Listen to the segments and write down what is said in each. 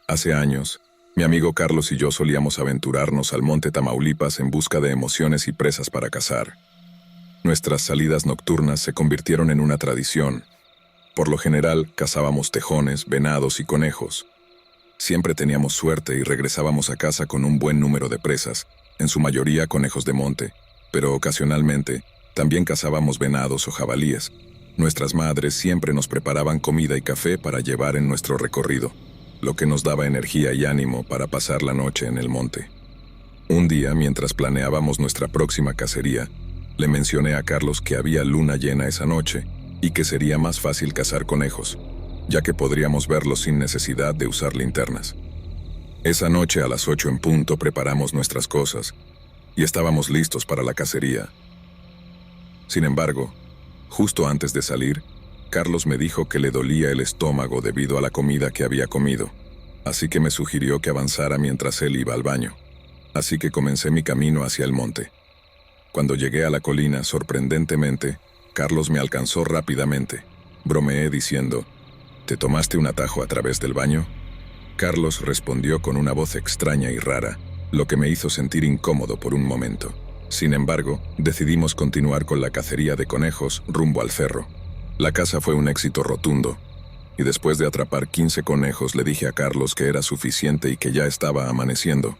Hace años, mi amigo Carlos y yo solíamos aventurarnos al monte Tamaulipas en busca de emociones y presas para cazar. Nuestras salidas nocturnas se convirtieron en una tradición. Por lo general, cazábamos tejones, venados y conejos. Siempre teníamos suerte y regresábamos a casa con un buen número de presas, en su mayoría conejos de monte, pero ocasionalmente también cazábamos venados o jabalíes. Nuestras madres siempre nos preparaban comida y café para llevar en nuestro recorrido, lo que nos daba energía y ánimo para pasar la noche en el monte. Un día, mientras planeábamos nuestra próxima cacería, le mencioné a Carlos que había luna llena esa noche y que sería más fácil cazar conejos, ya que podríamos verlos sin necesidad de usar linternas. Esa noche a las 8 en punto preparamos nuestras cosas y estábamos listos para la cacería. Sin embargo, justo antes de salir, Carlos me dijo que le dolía el estómago debido a la comida que había comido, así que me sugirió que avanzara mientras él iba al baño. Así que comencé mi camino hacia el monte. Cuando llegué a la colina, sorprendentemente, Carlos me alcanzó rápidamente. Bromeé diciendo, ¿te tomaste un atajo a través del baño? Carlos respondió con una voz extraña y rara, lo que me hizo sentir incómodo por un momento. Sin embargo, decidimos continuar con la cacería de conejos rumbo al cerro. La caza fue un éxito rotundo, y después de atrapar 15 conejos le dije a Carlos que era suficiente y que ya estaba amaneciendo.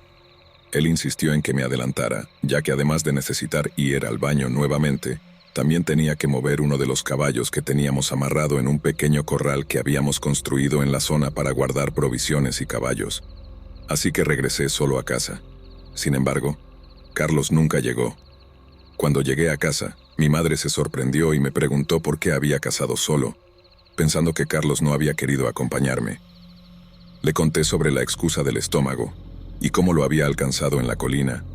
Él insistió en que me adelantara, ya que además de necesitar ir al baño nuevamente, también tenía que mover uno de los caballos que teníamos amarrado en un pequeño corral que habíamos construido en la zona para guardar provisiones y caballos. Así que regresé solo a casa. Sin embargo, Carlos nunca llegó. Cuando llegué a casa, mi madre se sorprendió y me preguntó por qué había cazado solo, pensando que Carlos no había querido acompañarme. Le conté sobre la excusa del estómago y cómo lo había alcanzado en la colina,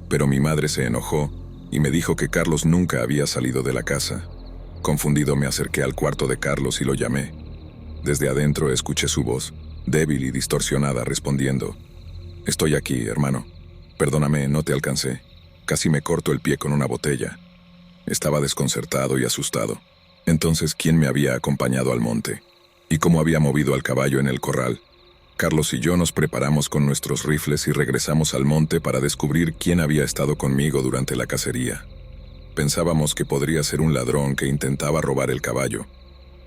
pero mi madre se enojó y me dijo que Carlos nunca había salido de la casa. Confundido me acerqué al cuarto de Carlos y lo llamé. Desde adentro escuché su voz, débil y distorsionada, respondiendo, «Estoy aquí, hermano. Perdóname, no te alcancé. Casi me corto el pie con una botella». Estaba desconcertado y asustado. Entonces, ¿quién me había acompañado al monte? ¿Y cómo había movido al caballo en el corral? Carlos y yo nos preparamos con nuestros rifles y regresamos al monte para descubrir quién había estado conmigo durante la cacería. Pensábamos que podría ser un ladrón que intentaba robar el caballo,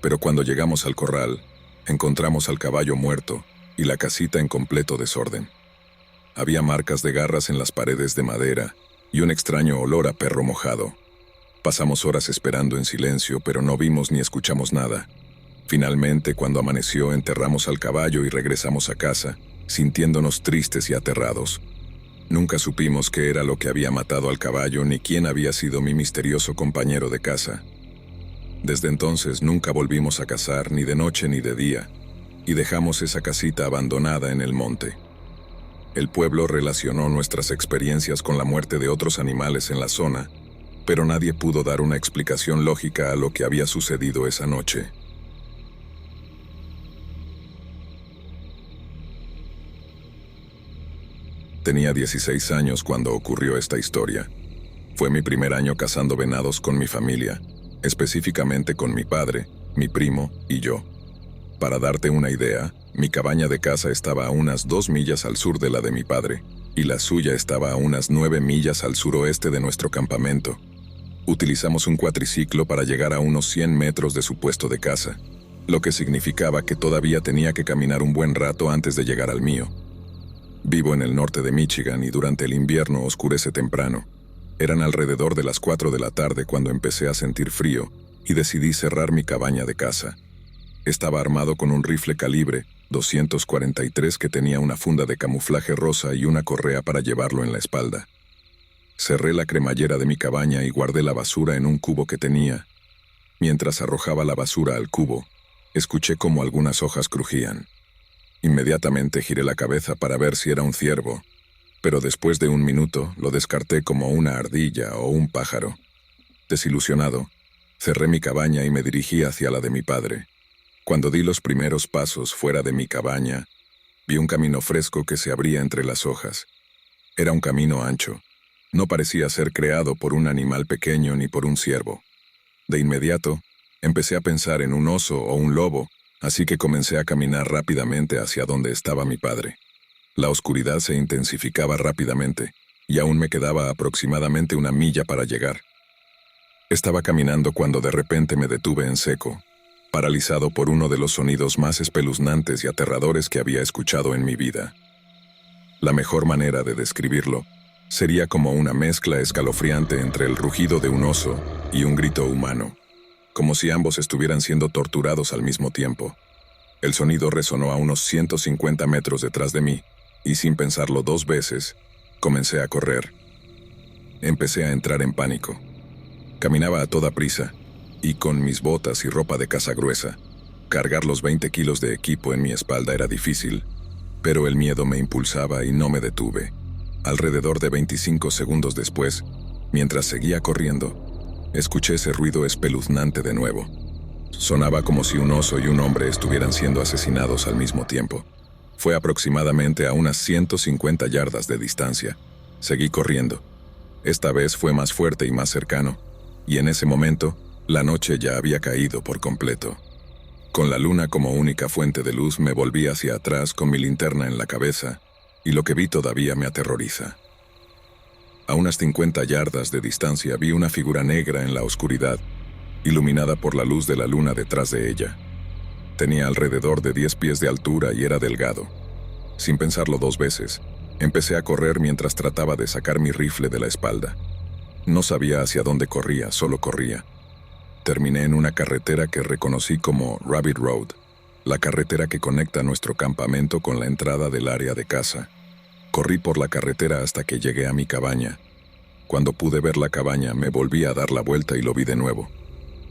pero cuando llegamos al corral, encontramos al caballo muerto y la casita en completo desorden. Había marcas de garras en las paredes de madera y un extraño olor a perro mojado. Pasamos horas esperando en silencio, pero no vimos ni escuchamos nada. Finalmente, cuando amaneció, enterramos al caballo y regresamos a casa, sintiéndonos tristes y aterrados. Nunca supimos qué era lo que había matado al caballo ni quién había sido mi misterioso compañero de casa. Desde entonces nunca volvimos a cazar ni de noche ni de día, y dejamos esa casita abandonada en el monte. El pueblo relacionó nuestras experiencias con la muerte de otros animales en la zona, pero nadie pudo dar una explicación lógica a lo que había sucedido esa noche. Tenía 16 años cuando ocurrió esta historia. Fue mi primer año cazando venados con mi familia, específicamente con mi padre, mi primo y yo. Para darte una idea, mi cabaña de caza estaba a unas 2 millas al sur de la de mi padre, y la suya estaba a unas 9 millas al suroeste de nuestro campamento. Utilizamos un cuatriciclo para llegar a unos 100 metros de su puesto de caza, lo que significaba que todavía tenía que caminar un buen rato antes de llegar al mío. Vivo en el norte de Michigan y durante el invierno oscurece temprano. Eran alrededor de las 4 de la tarde cuando empecé a sentir frío y decidí cerrar mi cabaña de caza. Estaba armado con un rifle calibre .243 que tenía una funda de camuflaje rosa y una correa para llevarlo en la espalda. Cerré la cremallera de mi cabaña y guardé la basura en un cubo que tenía. Mientras arrojaba la basura al cubo, escuché cómo algunas hojas crujían. Inmediatamente giré la cabeza para ver si era un ciervo, pero después de un minuto lo descarté como una ardilla o un pájaro. Desilusionado, cerré mi cabaña y me dirigí hacia la de mi padre. Cuando di los primeros pasos fuera de mi cabaña, vi un camino fresco que se abría entre las hojas. Era un camino ancho. No parecía ser creado por un animal pequeño ni por un ciervo. De inmediato, empecé a pensar en un oso o un lobo, así que comencé a caminar rápidamente hacia donde estaba mi padre. La oscuridad se intensificaba rápidamente, y aún me quedaba aproximadamente 1 milla para llegar. Estaba caminando cuando de repente me detuve en seco, paralizado por uno de los sonidos más espeluznantes y aterradores que había escuchado en mi vida. La mejor manera de describirlo sería como una mezcla escalofriante entre el rugido de un oso y un grito humano, como si ambos estuvieran siendo torturados al mismo tiempo. El sonido resonó a unos 150 metros detrás de mí, y sin pensarlo 2 veces, comencé a correr. Empecé a entrar en pánico. Caminaba a toda prisa, y con mis botas y ropa de caza gruesa, cargar los 20 kilos de equipo en mi espalda era difícil, pero el miedo me impulsaba y no me detuve. Alrededor de 25 segundos después, mientras seguía corriendo, escuché ese ruido espeluznante de nuevo. Sonaba como si un oso y un hombre estuvieran siendo asesinados al mismo tiempo. Fue aproximadamente a unas 150 yardas de distancia. Seguí corriendo. Esta vez fue más fuerte y más cercano, y en ese momento, la noche ya había caído por completo. Con la luna como única fuente de luz me volví hacia atrás con mi linterna en la cabeza, y lo que vi todavía me aterroriza. A unas 50 yardas de distancia vi una figura negra en la oscuridad, iluminada por la luz de la luna detrás de ella. Tenía alrededor de 10 pies de altura y era delgado. Sin pensarlo 2 veces, empecé a correr mientras trataba de sacar mi rifle de la espalda. No sabía hacia dónde corría, solo corría. Terminé en una carretera que reconocí como Rabbit Road, la carretera que conecta nuestro campamento con la entrada del área de caza. Corrí por la carretera hasta que llegué a mi cabaña. Cuando pude ver la cabaña, me volví a dar la vuelta y lo vi de nuevo.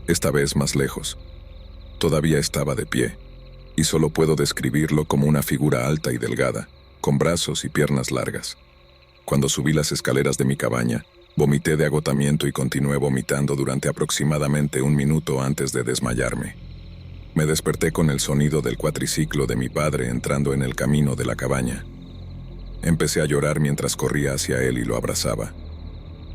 Esta vez más lejos. Todavía estaba de pie, y solo puedo describirlo como una figura alta y delgada, con brazos y piernas largas. Cuando subí las escaleras de mi cabaña, vomité de agotamiento y continué vomitando durante aproximadamente 1 minuto antes de desmayarme. Me desperté con el sonido del cuatriciclo de mi padre entrando en el camino de la cabaña. Empecé a llorar mientras corría hacia él y lo abrazaba.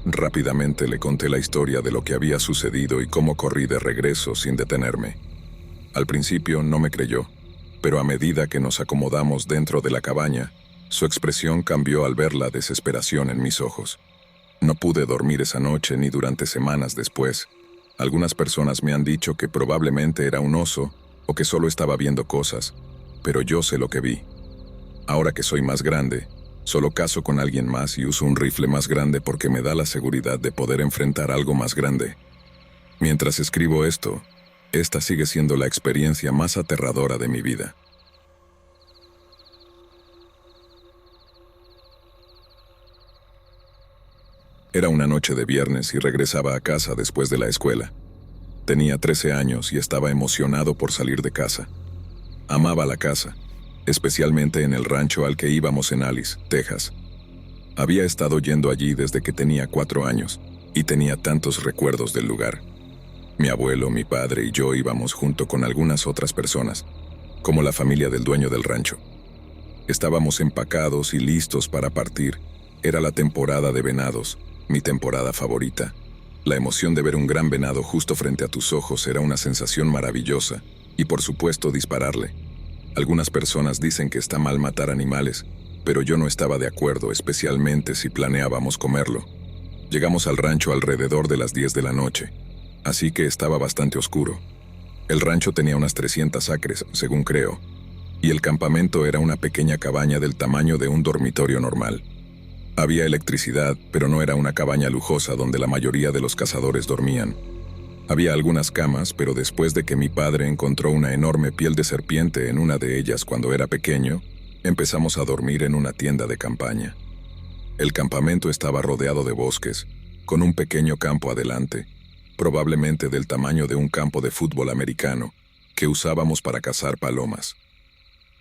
Rápidamente le conté la historia de lo que había sucedido y cómo corrí de regreso sin detenerme. Al principio no me creyó, pero a medida que nos acomodamos dentro de la cabaña, su expresión cambió al ver la desesperación en mis ojos. No pude dormir esa noche ni durante semanas después. Algunas personas me han dicho que probablemente era un oso o que solo estaba viendo cosas, pero yo sé lo que vi. Ahora que soy más grande, solo cazo con alguien más y uso un rifle más grande porque me da la seguridad de poder enfrentar algo más grande. Mientras escribo esto, esta sigue siendo la experiencia más aterradora de mi vida. Era una noche de viernes y regresaba a casa después de la escuela. Tenía 13 años y estaba emocionado por salir de casa. Amaba la casa, especialmente en el rancho al que íbamos en Alice, Texas. Había estado yendo allí desde que tenía 4 años y tenía tantos recuerdos del lugar. Mi abuelo, mi padre y yo íbamos junto con algunas otras personas, como la familia del dueño del rancho. Estábamos empacados y listos para partir. Era la temporada de venados, mi temporada favorita. La emoción de ver un gran venado justo frente a tus ojos era una sensación maravillosa, y por supuesto dispararle. Algunas personas dicen que está mal matar animales, pero yo no estaba de acuerdo, especialmente si planeábamos comerlo. Llegamos al rancho alrededor de las 10 de la noche, así que estaba bastante oscuro. El rancho tenía unas 300 acres, según creo, y el campamento era una pequeña cabaña del tamaño de un dormitorio normal. Había electricidad, pero no era una cabaña lujosa donde la mayoría de los cazadores dormían. Había algunas camas, pero después de que mi padre encontró una enorme piel de serpiente en una de ellas cuando era pequeño, empezamos a dormir en una tienda de campaña. El campamento estaba rodeado de bosques, con un pequeño campo adelante, probablemente del tamaño de un campo de fútbol americano, que usábamos para cazar palomas.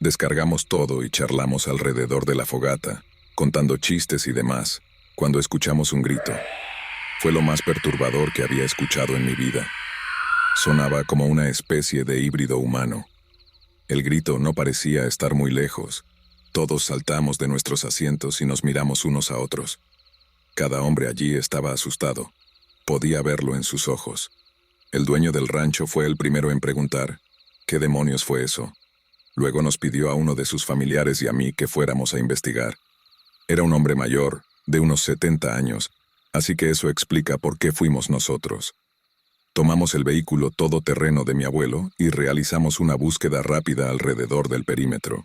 Descargamos todo y charlamos alrededor de la fogata, contando chistes y demás, cuando escuchamos un grito. Fue lo más perturbador que había escuchado en mi vida. Sonaba como una especie de híbrido humano. El grito no parecía estar muy lejos. Todos saltamos de nuestros asientos y nos miramos unos a otros. Cada hombre allí estaba asustado. Podía verlo en sus ojos. El dueño del rancho fue el primero en preguntar: ¿Qué demonios fue eso? Luego nos pidió a uno de sus familiares y a mí que fuéramos a investigar. Era un hombre mayor, de unos 70 años, así que eso explica por qué fuimos nosotros. Tomamos el vehículo todoterreno de mi abuelo y realizamos una búsqueda rápida alrededor del perímetro.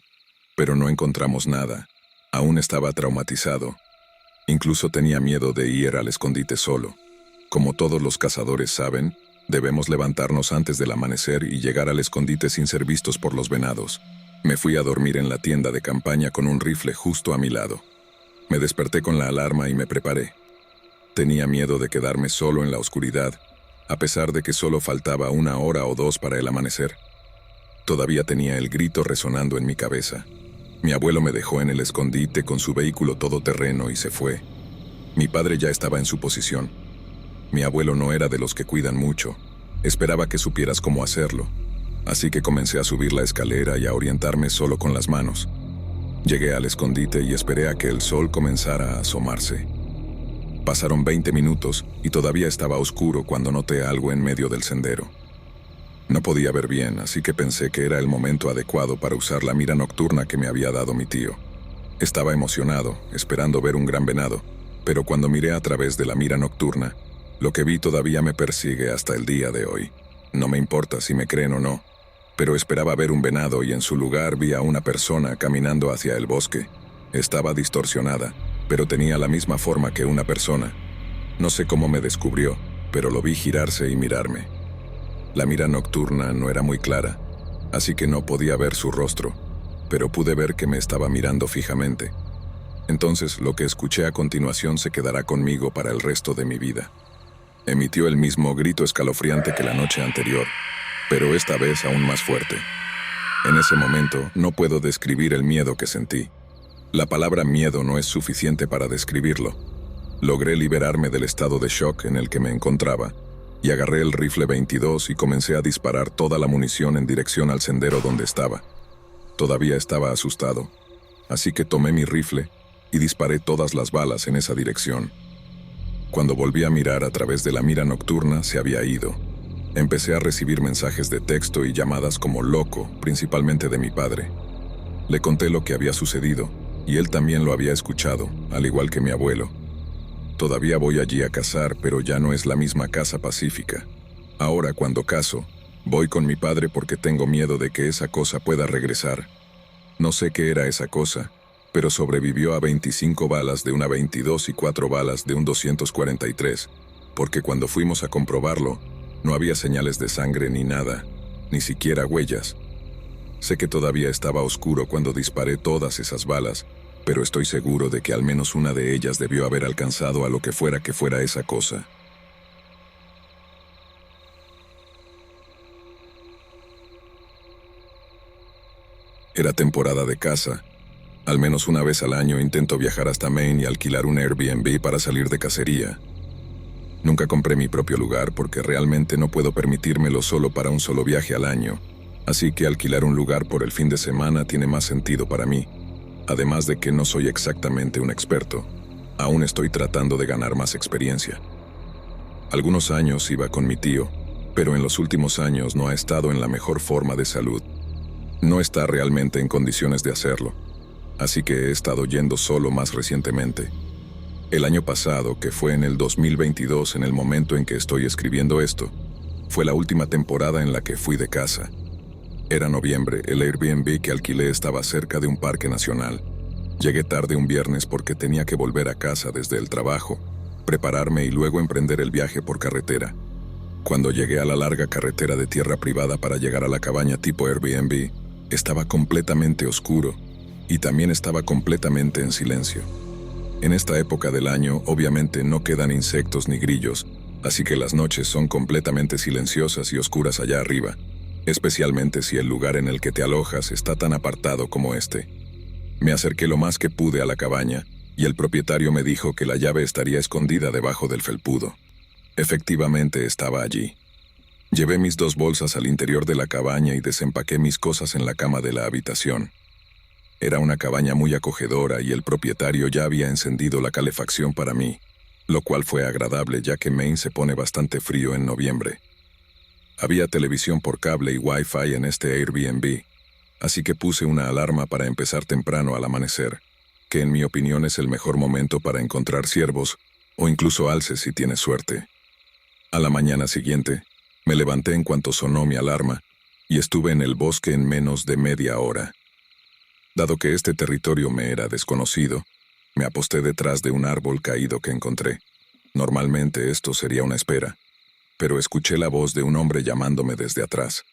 Pero no encontramos nada. Aún estaba traumatizado. Incluso tenía miedo de ir al escondite solo. Como todos los cazadores saben, debemos levantarnos antes del amanecer y llegar al escondite sin ser vistos por los venados. Me fui a dormir en la tienda de campaña con un rifle justo a mi lado. Me desperté con la alarma y me preparé. Tenía miedo de quedarme solo en la oscuridad, a pesar de que solo faltaba 1 hora o 2 para el amanecer. Todavía tenía el grito resonando en mi cabeza. Mi abuelo me dejó en el escondite con su vehículo todoterreno y se fue. Mi padre ya estaba en su posición. Mi abuelo no era de los que cuidan mucho. Esperaba que supieras cómo hacerlo. Así que comencé a subir la escalera y a orientarme solo con las manos. Llegué al escondite y esperé a que el sol comenzara a asomarse. Pasaron 20 minutos y todavía estaba oscuro cuando noté algo en medio del sendero. No podía ver bien, así que pensé que era el momento adecuado para usar la mira nocturna que me había dado mi tío. Estaba emocionado, esperando ver un gran venado, pero cuando miré a través de la mira nocturna, lo que vi todavía me persigue hasta el día de hoy. No me importa si me creen o no, pero esperaba ver un venado y en su lugar vi a una persona caminando hacia el bosque. Estaba distorsionada, pero tenía la misma forma que una persona. No sé cómo me descubrió, pero lo vi girarse y mirarme. La mira nocturna no era muy clara, así que no podía ver su rostro, pero pude ver que me estaba mirando fijamente. Entonces lo que escuché a continuación se quedará conmigo para el resto de mi vida. Emitió el mismo grito escalofriante que la noche anterior, pero esta vez aún más fuerte. En ese momento no puedo describir el miedo que sentí. La palabra miedo no es suficiente para describirlo. Logré liberarme del estado de shock en el que me encontraba, y agarré el rifle 22 y comencé a disparar toda la munición en dirección al sendero donde estaba. Todavía estaba asustado, así que tomé mi rifle y disparé todas las balas en esa dirección. Cuando volví a mirar a través de la mira nocturna, se había ido. Empecé a recibir mensajes de texto y llamadas como loco, principalmente de mi padre. Le conté lo que había sucedido, y él también lo había escuchado, al igual que mi abuelo. Todavía voy allí a cazar, pero ya no es la misma caza pacífica. Ahora, cuando cazo, voy con mi padre porque tengo miedo de que esa cosa pueda regresar. No sé qué era esa cosa, pero sobrevivió a 25 balas de una 22 y 4 balas de un 243, porque cuando fuimos a comprobarlo, no había señales de sangre ni nada, ni siquiera huellas. Sé que todavía estaba oscuro cuando disparé todas esas balas, pero estoy seguro de que al menos una de ellas debió haber alcanzado a lo que fuera esa cosa. Era temporada de caza. Al menos una vez al año intento viajar hasta Maine y alquilar un Airbnb para salir de cacería. Nunca compré mi propio lugar porque realmente no puedo permitírmelo solo para un solo viaje al año, así que alquilar un lugar por el fin de semana tiene más sentido para mí. Además de que no soy exactamente un experto, aún estoy tratando de ganar más experiencia. Algunos años iba con mi tío, pero en los últimos años no ha estado en la mejor forma de salud. No está realmente en condiciones de hacerlo, así que he estado yendo solo más recientemente. El año pasado, que fue en el 2022 en el momento en que estoy escribiendo esto, fue la última temporada en la que fui de caza. Era noviembre, el Airbnb que alquilé estaba cerca de un parque nacional. Llegué tarde un viernes porque tenía que volver a casa desde el trabajo, prepararme y luego emprender el viaje por carretera. Cuando llegué a la larga carretera de tierra privada para llegar a la cabaña tipo Airbnb, estaba completamente oscuro y también estaba completamente en silencio. En esta época del año, obviamente no quedan insectos ni grillos, así que las noches son completamente silenciosas y oscuras allá arriba, especialmente si el lugar en el que te alojas está tan apartado como este. Me acerqué lo más que pude a la cabaña, y el propietario me dijo que la llave estaría escondida debajo del felpudo. Efectivamente estaba allí. Llevé mis 2 bolsas al interior de la cabaña y desempaqué mis cosas en la cama de la habitación. Era una cabaña muy acogedora y el propietario ya había encendido la calefacción para mí, lo cual fue agradable ya que Maine se pone bastante frío en noviembre. Había televisión por cable y Wi-Fi en este Airbnb, así que puse una alarma para empezar temprano al amanecer, que en mi opinión es el mejor momento para encontrar ciervos o incluso alces si tienes suerte. A la mañana siguiente, me levanté en cuanto sonó mi alarma y estuve en el bosque en menos de media hora. Dado que este territorio me era desconocido, me aposté detrás de un árbol caído que encontré. Normalmente esto sería una espera, pero escuché la voz de un hombre llamándome desde atrás.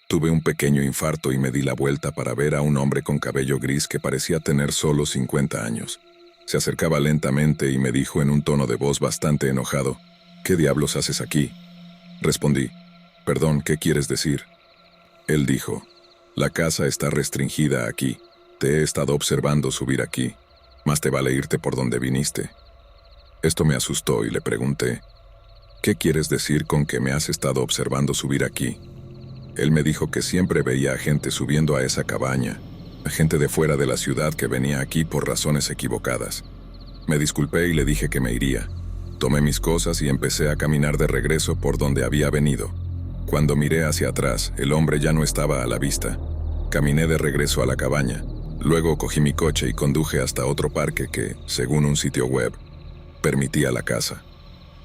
Tuve un pequeño infarto y me di la vuelta para ver a un hombre con cabello gris que parecía tener solo 50 años. Se acercaba lentamente y me dijo en un tono de voz bastante enojado: «¿Qué diablos haces aquí?». Respondí: «Perdón, ¿qué quieres decir?». Él dijo: «La casa está restringida aquí. Te he estado observando subir aquí. Más te vale irte por donde viniste». Esto me asustó y le pregunté: «¿Qué quieres decir con que me has estado observando subir aquí?». Él me dijo que siempre veía a gente subiendo a esa cabaña, a gente de fuera de la ciudad que venía aquí por razones equivocadas. Me disculpé y le dije que me iría. Tomé mis cosas y empecé a caminar de regreso por donde había venido. Cuando miré hacia atrás, el hombre ya no estaba a la vista. Caminé de regreso a la cabaña. Luego cogí mi coche y conduje hasta otro parque que, según un sitio web, permitía la caza.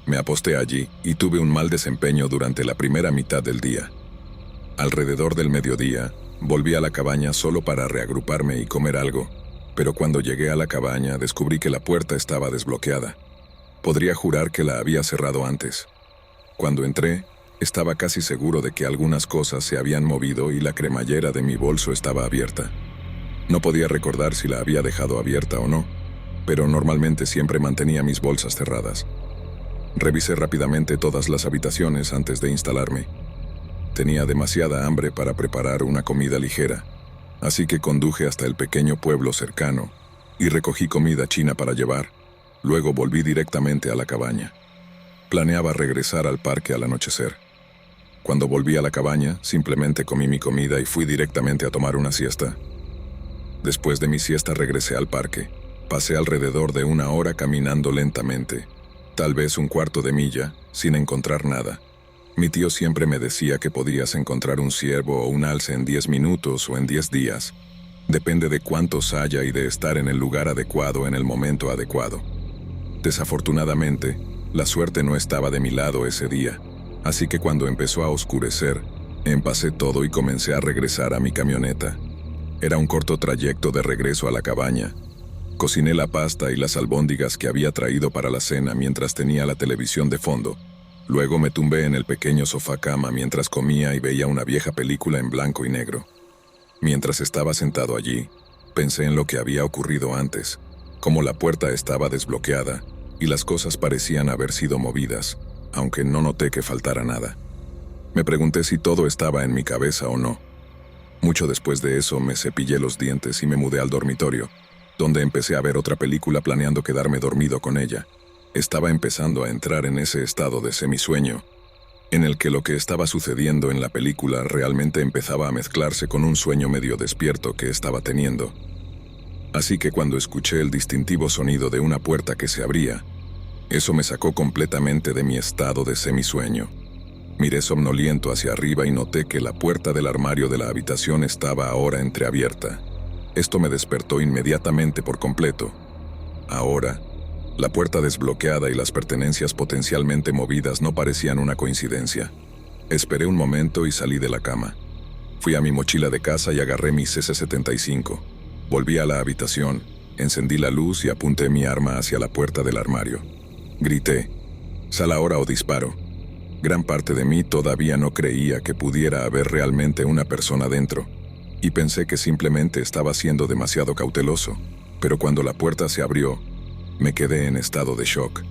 Me aposté allí y tuve un mal desempeño durante la primera mitad del día. Alrededor del mediodía, volví a la cabaña solo para reagruparme y comer algo, pero cuando llegué a la cabaña descubrí que la puerta estaba desbloqueada. Podría jurar que la había cerrado antes. Cuando entré, estaba casi seguro de que algunas cosas se habían movido y la cremallera de mi bolso estaba abierta. No podía recordar si la había dejado abierta o no, pero normalmente siempre mantenía mis bolsas cerradas. Revisé rápidamente todas las habitaciones antes de instalarme. Tenía demasiada hambre para preparar una comida ligera, así que conduje hasta el pequeño pueblo cercano y recogí comida china para llevar. Luego volví directamente a la cabaña. Planeaba regresar al parque al anochecer. Cuando volví a la cabaña, simplemente comí mi comida y fui directamente a tomar una siesta. Después de mi siesta regresé al parque. Pasé alrededor de una hora caminando lentamente, tal vez un cuarto de milla, sin encontrar nada. Mi tío siempre me decía que podías encontrar un ciervo o un alce en 10 minutos o en 10 días. Depende de cuántos haya y de estar en el lugar adecuado en el momento adecuado. Desafortunadamente, la suerte no estaba de mi lado ese día, así que cuando empezó a oscurecer, empacé todo y comencé a regresar a mi camioneta. Era un corto trayecto de regreso a la cabaña. Cociné la pasta y las albóndigas que había traído para la cena mientras tenía la televisión de fondo. Luego me tumbé en el pequeño sofá cama mientras comía y veía una vieja película en blanco y negro. Mientras estaba sentado allí, pensé en lo que había ocurrido antes, cómo la puerta estaba desbloqueada y las cosas parecían haber sido movidas, aunque no noté que faltara nada. Me pregunté si todo estaba en mi cabeza o no. Mucho después de eso me cepillé los dientes y me mudé al dormitorio, donde empecé a ver otra película planeando quedarme dormido con ella. Estaba empezando a entrar en ese estado de semisueño, en el que lo que estaba sucediendo en la película realmente empezaba a mezclarse con un sueño medio despierto que estaba teniendo. Así que cuando escuché el distintivo sonido de una puerta que se abría, eso me sacó completamente de mi estado de semisueño. Miré somnoliento hacia arriba y noté que la puerta del armario de la habitación estaba ahora entreabierta. Esto me despertó inmediatamente por completo. Ahora, la puerta desbloqueada y las pertenencias potencialmente movidas no parecían una coincidencia. Esperé un momento y salí de la cama. Fui a mi mochila de casa y agarré mi CC-75. Volví a la habitación, encendí la luz y apunté mi arma hacia la puerta del armario. Grité: «Sal ahora o disparo». Gran parte de mí todavía no creía que pudiera haber realmente una persona dentro, y pensé que simplemente estaba siendo demasiado cauteloso. Pero cuando la puerta se abrió, me quedé en estado de shock.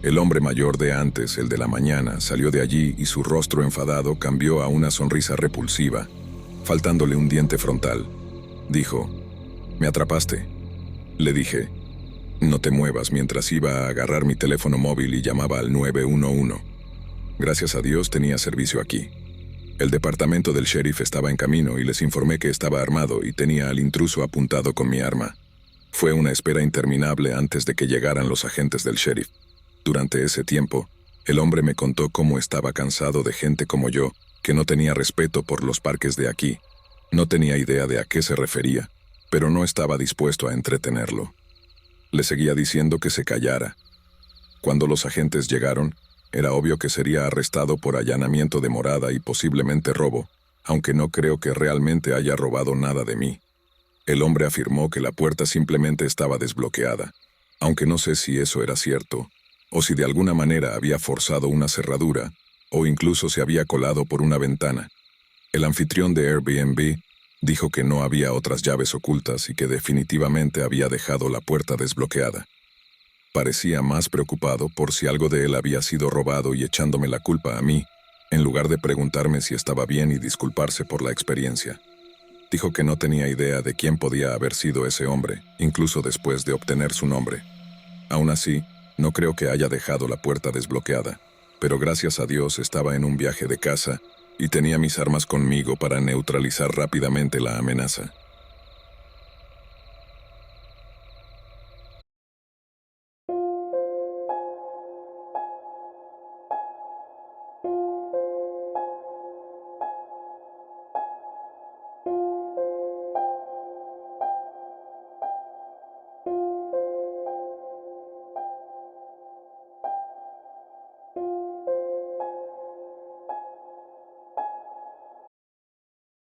El hombre mayor de antes, el de la mañana, salió de allí y su rostro enfadado cambió a una sonrisa repulsiva, faltándole un diente frontal. Dijo: «Me atrapaste». Le dije: «No te muevas», mientras iba a agarrar mi teléfono móvil y llamaba al 911. Gracias a Dios tenía servicio aquí. El departamento del sheriff estaba en camino y les informé que estaba armado y tenía al intruso apuntado con mi arma. Fue una espera interminable antes de que llegaran los agentes del sheriff. Durante ese tiempo, el hombre me contó cómo estaba cansado de gente como yo, que no tenía respeto por los parques de aquí. No tenía idea de a qué se refería, pero no estaba dispuesto a entretenerlo. Le seguía diciendo que se callara. Cuando los agentes llegaron, era obvio que sería arrestado por allanamiento de morada y posiblemente robo, aunque no creo que realmente haya robado nada de mí. El hombre afirmó que la puerta simplemente estaba desbloqueada, aunque no sé si eso era cierto, o si de alguna manera había forzado una cerradura, o incluso se había colado por una ventana. El anfitrión de Airbnb dijo que no había otras llaves ocultas y que definitivamente había dejado la puerta desbloqueada. Parecía más preocupado por si algo de él había sido robado y echándome la culpa a mí, en lugar de preguntarme si estaba bien y disculparse por la experiencia. Dijo que no tenía idea de quién podía haber sido ese hombre, incluso después de obtener su nombre. Aún así, no creo que haya dejado la puerta desbloqueada, pero gracias a Dios estaba en un viaje de casa y tenía mis armas conmigo para neutralizar rápidamente la amenaza.